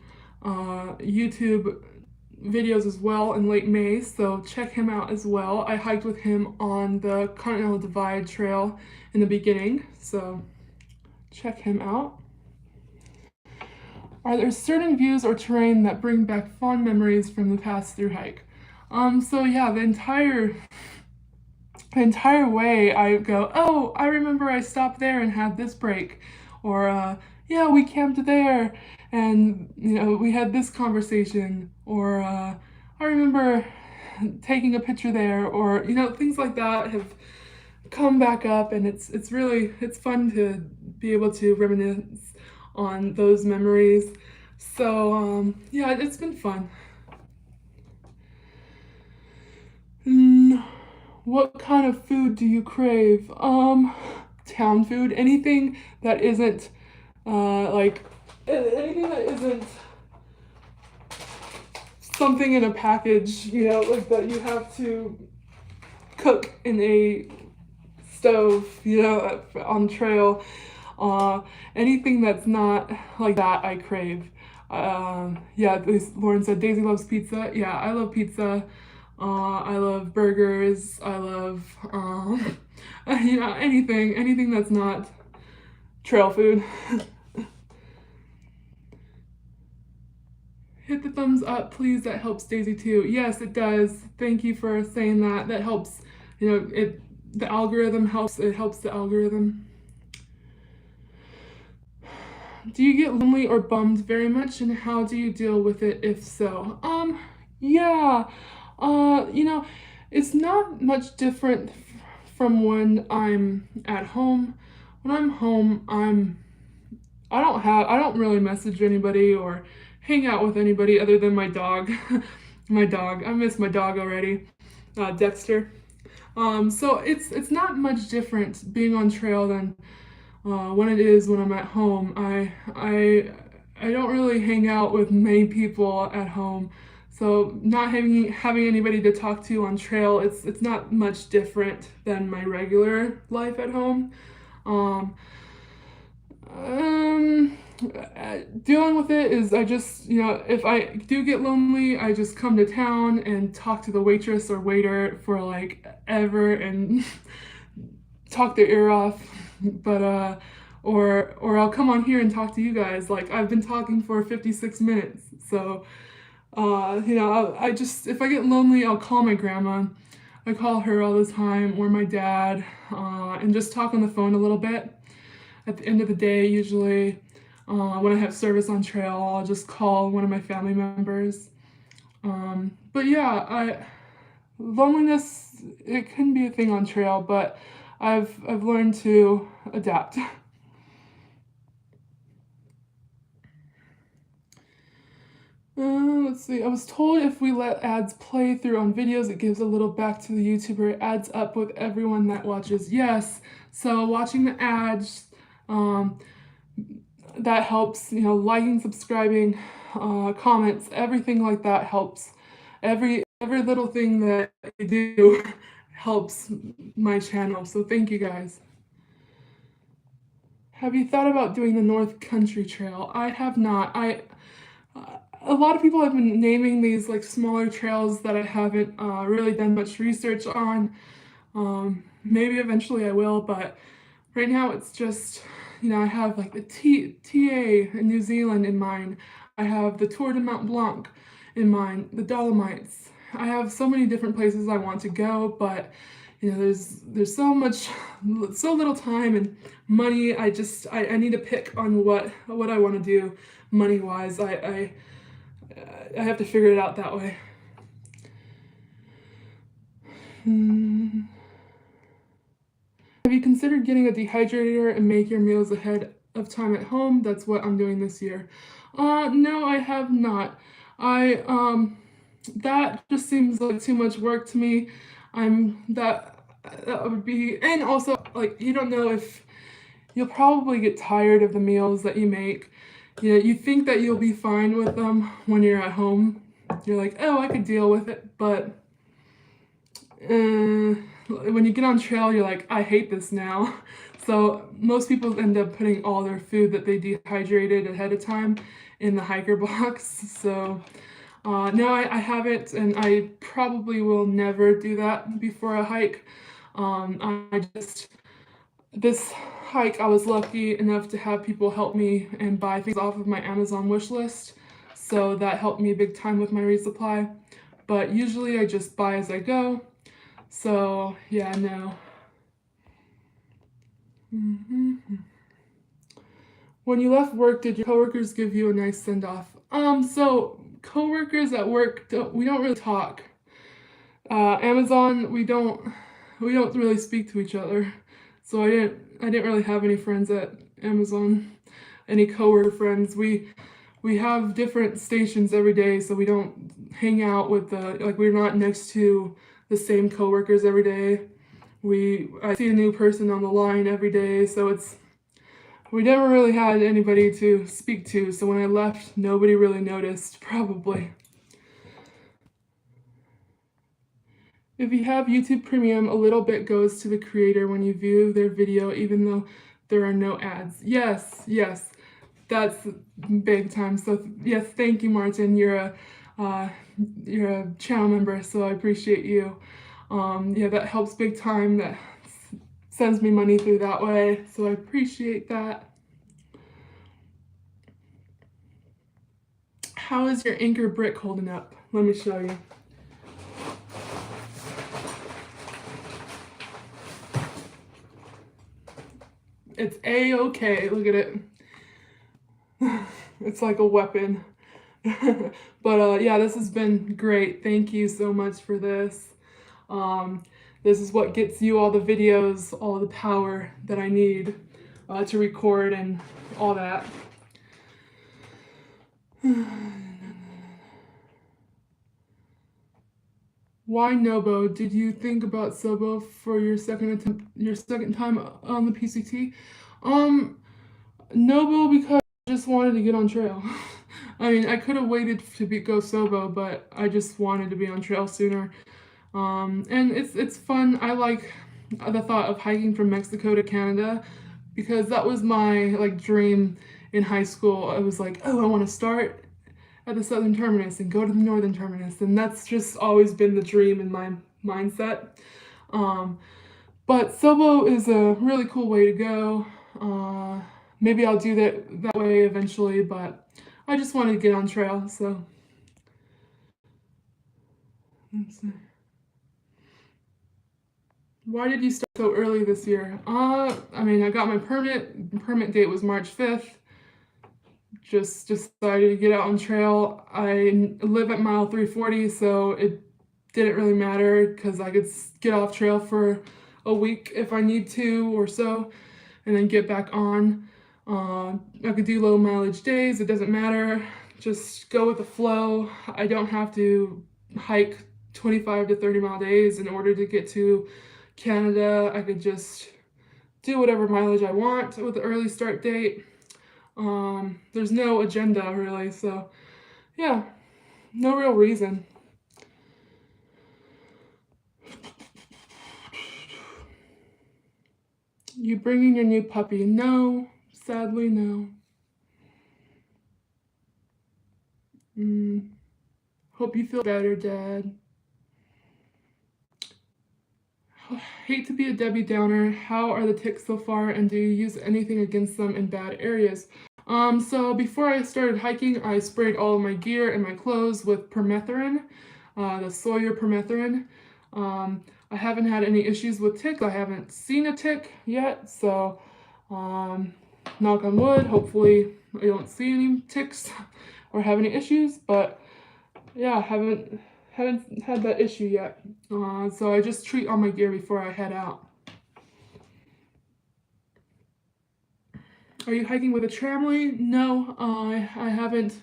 YouTube videos as well in late May, so check him out as well. I hiked with him on the Continental Divide Trail in the beginning, so check him out. Are there certain views or terrain that bring back fond memories from the past through hike? So yeah, the entire way I go, oh, I remember I stopped there and had this break, or yeah, we camped there and we had this conversation, or I remember taking a picture there, or things like that have come back up, and it's fun to be able to reminisce on those memories. So yeah, it's been fun. Mm, what kind of food do you crave? Town food. Anything that isn't like anything that isn't something in a package, like that you have to cook in a stove, on trail. Uh, Anything that's not like that, I crave. Yeah, at least Lauren said Daisy loves pizza. Yeah, I love pizza. I love burgers. I love, anything that's not trail food. Hit the thumbs up, please. That helps Daisy too. Yes, it does. Thank you for saying that. That helps. The algorithm helps. It helps the algorithm. Do you get lonely or bummed very much, and how do you deal with it if so? Yeah. You know, it's not much different from when I'm at home. When I'm home, I don't really message anybody or hang out with anybody other than my dog. My dog. I miss my dog already. Dexter. So it's not much different being on trail than when it is when I'm at home. I don't really hang out with many people at home, so not having anybody to talk to on trail, it's not much different than my regular life at home. Um, um, Dealing with it is I just, if I do get lonely, I just come to town and talk to the waitress or waiter for like ever and talk their ear off. But or I'll come on here and talk to you guys. Like I've been talking for 56 minutes. So I just if I get lonely, I'll call my grandma. I call her all the time, or my dad, and just talk on the phone a little bit. At the end of the day, usually, when I have service on trail, I'll just call one of my family members. But yeah, loneliness, it can be a thing on trail, but I've learned to adapt. Let's see. I was told if we let ads play through on videos, it gives a little back to the YouTuber. It adds up with everyone that watches. Yes. So watching the ads, um, that helps. Liking, subscribing, comments, everything like that helps. Every little thing that you do helps my channel. So thank you guys. Have you thought about doing the North Country Trail? I have not. A lot of people have been naming these like smaller trails that I haven't really done much research on. Maybe eventually I will, but right now it's just, I have like the TA in New Zealand in mind. I have the Tour de Mont Blanc in mind, the Dolomites. I have so many different places I want to go, but there's so little time and money. I need to pick on what I want to do money wise. I have to figure it out that way. Have you considered getting a dehydrator and make your meals ahead of time at home? That's what I'm doing this year. No, I have not. That just seems like too much work to me. That would be, and also like you don't know if you'll probably get tired of the meals that you make. You think that you'll be fine with them when you're at home. You're like, oh, I could deal with it, but when you get on trail, you're like, I hate this now. So most people end up putting all their food that they dehydrated ahead of time in the hiker box. So no, I haven't, and I probably will never do that before a hike. This hike, I was lucky enough to have people help me and buy things off of my Amazon wish list. So that helped me big time with my resupply. But usually I just buy as I go. So yeah, no. When you left work, did your coworkers give you a nice send off? So coworkers at work, we don't really talk. Amazon, we don't we don't really speak to each other. So I didn't really have any friends at Amazon, any coworker friends. We have different stations every day, so we don't hang out with we're not next to the same coworkers every day. I see a new person on the line every day, so we never really had anybody to speak to. So when I left, nobody really noticed, probably. If you have YouTube Premium, a little bit goes to the creator when you view their video, even though there are no ads. Yes, that's big time. So yes, thank you, Martin. You're a channel member, so I appreciate you. Yeah, that helps big time. That sends me money through that way, so I appreciate that. How is your Anchor brick holding up? Let me show you. It's A-okay. Look at it. It's like a weapon. But yeah, this has been great. Thank you so much for this. This is what gets you all the videos, all the power that I need to record and all that. Why Nobo? Did you think about Sobo for your second time on the PCT? Nobo because I just wanted to get on trail. I mean, I could have waited to go Sobo, but I just wanted to be on trail sooner. And it's fun. I like the thought of hiking from Mexico to Canada because that was my dream in high school. I was like, oh, I want to start at the southern terminus and go to the northern terminus, and that's just always been the dream in my mindset. But Sobo is a really cool way to go. Maybe I'll do that way eventually, but I just wanted to get on trail, so let's see. Why did you start so early this year? I mean, I got my permit. The permit date was March 5th. Just decided to get out on trail. I live at mile 340, so it didn't really matter because I could get off trail for a week if I need to or so, and then get back on. I could do low mileage days. It doesn't matter. Just go with the flow. I don't have to hike 25 to 30 mile days in order to get to Canada. I could just do whatever mileage I want with the early start date. There's no agenda really, so yeah, no real reason. You bringing your new puppy? No, sadly no. Hope you feel better, Dad. Hate to be a Debbie Downer. How are the ticks so far, and do you use anything against them in bad areas? So before I started hiking, I sprayed all of my gear and my clothes with permethrin, the Sawyer permethrin. I haven't had any issues with ticks. I haven't seen a tick yet, so knock on wood, hopefully I don't see any ticks or have any issues, but yeah, haven't had that issue yet. So I just treat all my gear before I head out. Are you hiking with a tramway? No, I haven't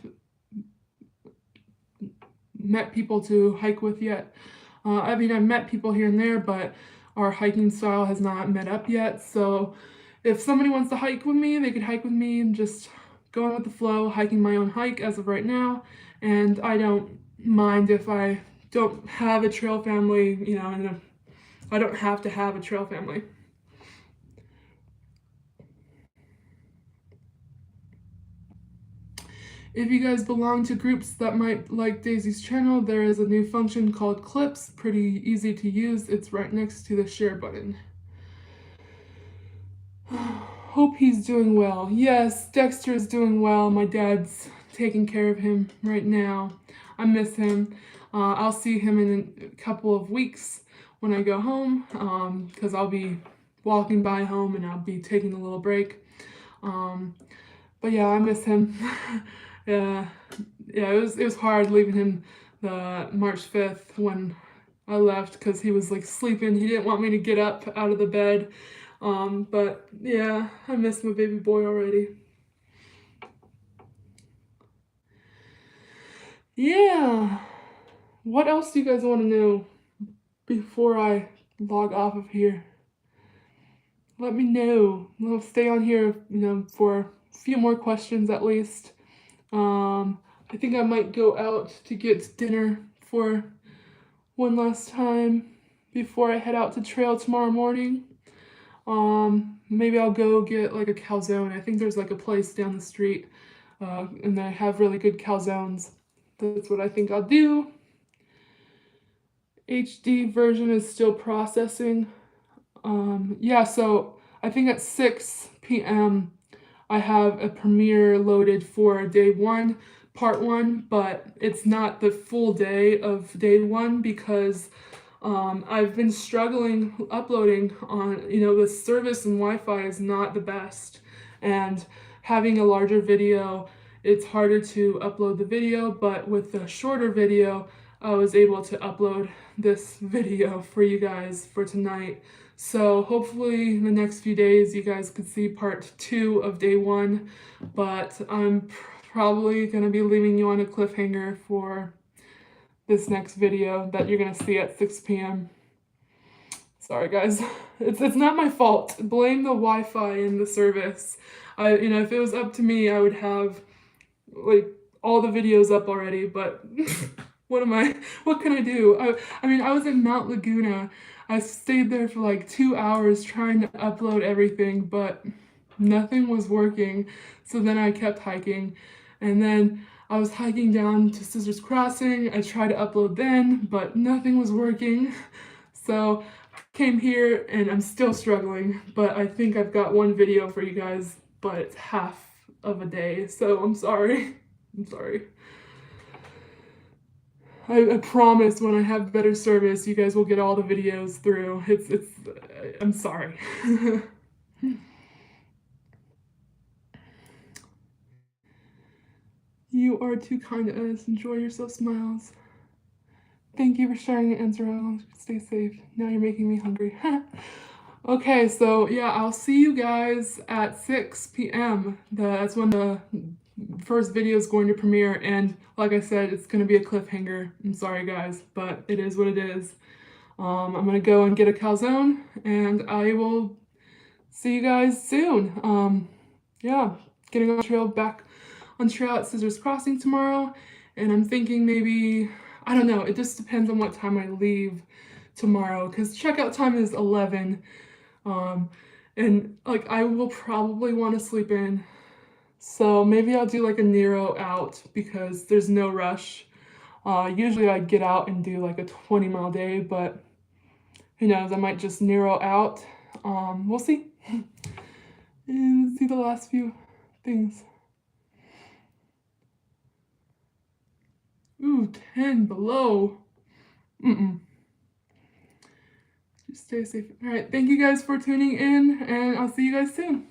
met people to hike with yet. I mean, I've met people here and there, but our hiking style has not met up yet. So if somebody wants to hike with me, they could hike with me and just going with the flow, hiking my own hike as of right now. And I don't mind if I don't have a trail family, you know, and I don't have to have a trail family. If you guys belong to groups that might like Daisy's channel, there is a new function called Clips, pretty easy to use. It's right next to the share button. Hope he's doing well. Yes, Dexter is doing well. My dad's taking care of him right now. I miss him. I'll see him in a couple of weeks when I go home, because I'll be walking by home and I'll be taking a little break. But yeah, I miss him. Yeah, it was hard leaving him the March 5th when I left because he was like sleeping. He didn't want me to get up out of the bed. But yeah, I miss my baby boy already. Yeah. What else do you guys want to know before I log off of here? Let me know. I'll stay on here, for a few more questions at least. I think I might go out to get dinner for one last time before I head out to trail tomorrow morning. Maybe I'll go get like a calzone. I think there's like a place down the street, and they have really good calzones. That's what I think I'll do. HD version is still processing. Yeah, so I think at 6 p.m. I have a premiere loaded for day 1, part 1, but it's not the full day of day 1 because I've been struggling uploading on, the service and Wi-Fi is not the best. And having a larger video, it's harder to upload the video, but with the shorter video, I was able to upload this video for you guys for tonight. So hopefully in the next few days you guys could see part 2 of day 1, but I'm probably going to be leaving you on a cliffhanger for this next video that you're going to see at 6 p.m. Sorry guys, it's not my fault. Blame the Wi-Fi and the service. If it was up to me, I would have like all the videos up already, but what can I do? I was in Mount Laguna. I stayed there for like 2 hours trying to upload everything, but nothing was working. So then I kept hiking, and then I was hiking down to Scissors Crossing. I tried to upload then, but nothing was working. So I came here and I'm still struggling, but I think I've got one video for you guys, but it's half of a day, so I'm sorry. I'm sorry. I promise when I have better service, you guys will get all the videos through. I'm sorry. You are too kind to us. Enjoy yourself, Smiles. Thank you for sharing and answering. Stay safe. Now you're making me hungry. Okay, so yeah, I'll see you guys at 6 p.m. That's when the first video is going to premiere, and like I said, it's going to be a cliffhanger. I'm sorry guys, but it is what it is. I'm going to go and get a calzone, and I will see you guys soon. Yeah, getting on trail back on trail at Scissors Crossing tomorrow, and I'm thinking maybe, I don't know, it just depends on what time I leave tomorrow, because checkout time is 11, and like I will probably want to sleep in, so maybe I'll do like a Nero out because there's no rush. Usually I'd get out and do like a 20-mile day, but who knows, I might just Nero out. We'll see. And let's see the last few things. Ooh, 10 below. Just stay safe. All right, thank you guys for tuning in, and I'll see you guys soon.